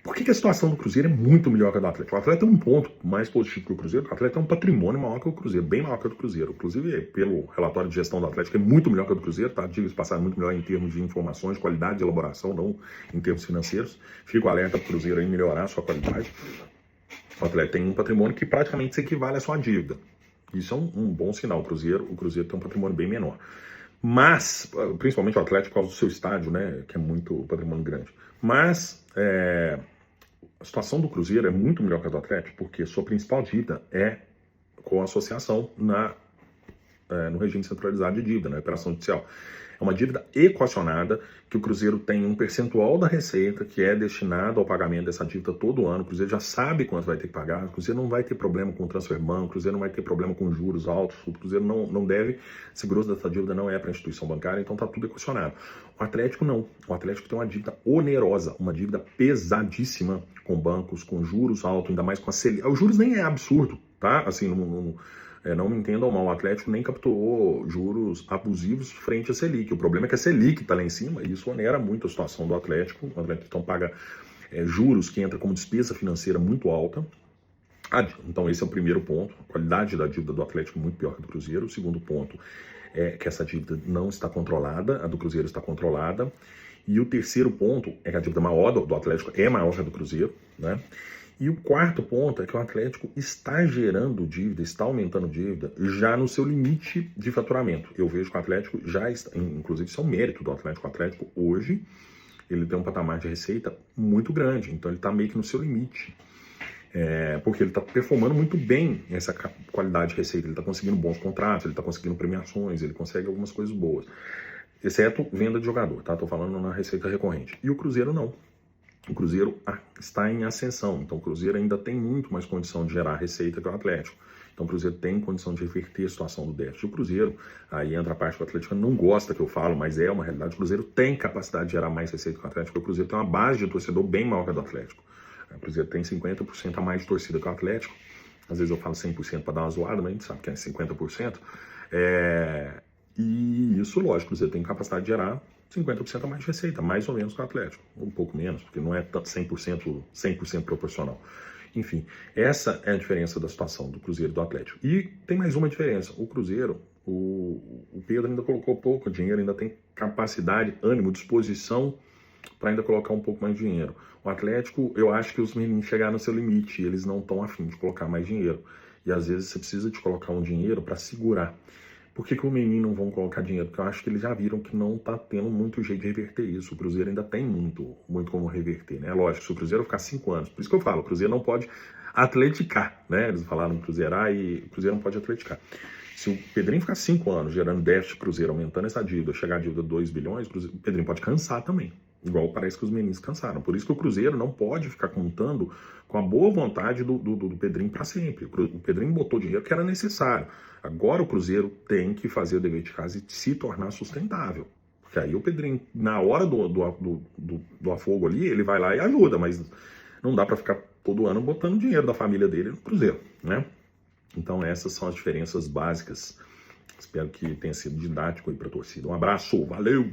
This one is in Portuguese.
Por que a situação do Cruzeiro é muito melhor que a do Atlético? O Atlético tem um ponto mais positivo que o Cruzeiro. O Atlético tem um patrimônio maior que o Cruzeiro, bem maior que o do Cruzeiro. Inclusive, pelo relatório de gestão do Atlético, é muito melhor que o do Cruzeiro, tá? Diga-se passar muito melhor em termos de informações, qualidade de elaboração, não em termos financeiros. Fico alerta para o Cruzeiro em melhorar a sua qualidade. O Atlético tem um patrimônio que praticamente se equivale à sua dívida. Isso é um bom sinal. O Cruzeiro tem um patrimônio bem menor. Mas, principalmente o Atlético por causa do seu estádio, né, que é muito patrimônio grande. Mas, a situação do Cruzeiro é muito melhor que a do Atlético, porque sua principal dívida é com a associação no regime centralizado de dívida, na operação judicial. É uma dívida equacionada, que o Cruzeiro tem um percentual da receita que é destinado ao pagamento dessa dívida todo ano. O Cruzeiro já sabe quanto vai ter que pagar, o Cruzeiro não vai ter problema com o transfer banco, o Cruzeiro não vai ter problema com juros altos, o Cruzeiro não deve, esse grosso dessa dívida não é para a instituição bancária, então está tudo equacionado. O Atlético não. O Atlético tem uma dívida onerosa, uma dívida pesadíssima com bancos, com juros altos, ainda mais com a Selic. Os juros nem é absurdo, tá? Assim, não me entendam mal, o Atlético nem capturou juros abusivos frente à Selic. O problema é que a Selic está lá em cima e isso onera muito a situação do Atlético. O Atlético então paga juros que entra como despesa financeira muito alta. Então esse é o primeiro ponto. A qualidade da dívida do Atlético é muito pior que a do Cruzeiro. O segundo ponto é que essa dívida não está controlada, a do Cruzeiro está controlada. E o terceiro ponto é que a dívida maior do Atlético é maior que a do Cruzeiro, né? E o quarto ponto é que o Atlético está gerando dívida, está aumentando dívida já no seu limite de faturamento. Eu vejo que o Atlético já está, inclusive isso é um mérito do Atlético. O Atlético hoje, ele tem um patamar de receita muito grande, então ele está meio que no seu limite. Porque ele está performando muito bem essa qualidade de receita, ele está conseguindo bons contratos, ele está conseguindo premiações, ele consegue algumas coisas boas. Exceto venda de jogador, tá? Estou falando na receita recorrente. E o Cruzeiro não. O Cruzeiro está em ascensão, então o Cruzeiro ainda tem muito mais condição de gerar receita que o Atlético. Então o Cruzeiro tem condição de reverter a situação do déficit. O Cruzeiro, aí entra a parte que o Atlético não gosta que eu falo, mas é uma realidade. O Cruzeiro tem capacidade de gerar mais receita que o Atlético, porque o Cruzeiro tem uma base de torcedor bem maior que a do Atlético. O Cruzeiro tem 50% a mais de torcida que o Atlético. Às vezes eu falo 100% para dar uma zoada, mas a gente sabe que é 50%. E isso, lógico, o Cruzeiro tem capacidade de gerar 50% a mais de receita, mais ou menos que o Atlético. Um pouco menos, porque não é 100% proporcional. Enfim, essa é a diferença da situação do Cruzeiro e do Atlético. E tem mais uma diferença. O Cruzeiro, o Pedro ainda colocou pouco dinheiro, ainda tem capacidade, ânimo, disposição para ainda colocar um pouco mais de dinheiro. O Atlético, eu acho que os meninos chegaram no seu limite, eles não estão afim de colocar mais dinheiro. E às vezes você precisa de colocar um dinheiro para segurar. Por que o menino não vão colocar dinheiro? Porque eu acho que eles já viram que não está tendo muito jeito de reverter isso. O Cruzeiro ainda tem muito como reverter, né? Lógico, se o Cruzeiro ficar 5 anos, por isso que eu falo, o Cruzeiro não pode atleticar, né? Eles falaram cruzeirar e o Cruzeiro não pode atleticar. Se o Pedrinho ficar 5 anos gerando déficit Cruzeiro, aumentando essa dívida, chegar a dívida de 2 bilhões, o Pedrinho pode cansar também. Igual parece que os meninos cansaram. Por isso que o Cruzeiro não pode ficar contando com a boa vontade do Pedrinho para sempre. O Pedrinho botou dinheiro que era necessário. Agora o Cruzeiro tem que fazer o dever de casa e se tornar sustentável. Porque aí o Pedrinho, na hora do afogo ali, ele vai lá e ajuda, mas não dá para ficar todo ano botando dinheiro da família dele no Cruzeiro, né? Então essas são as diferenças básicas. Espero que tenha sido didático aí para a torcida. Um abraço, valeu!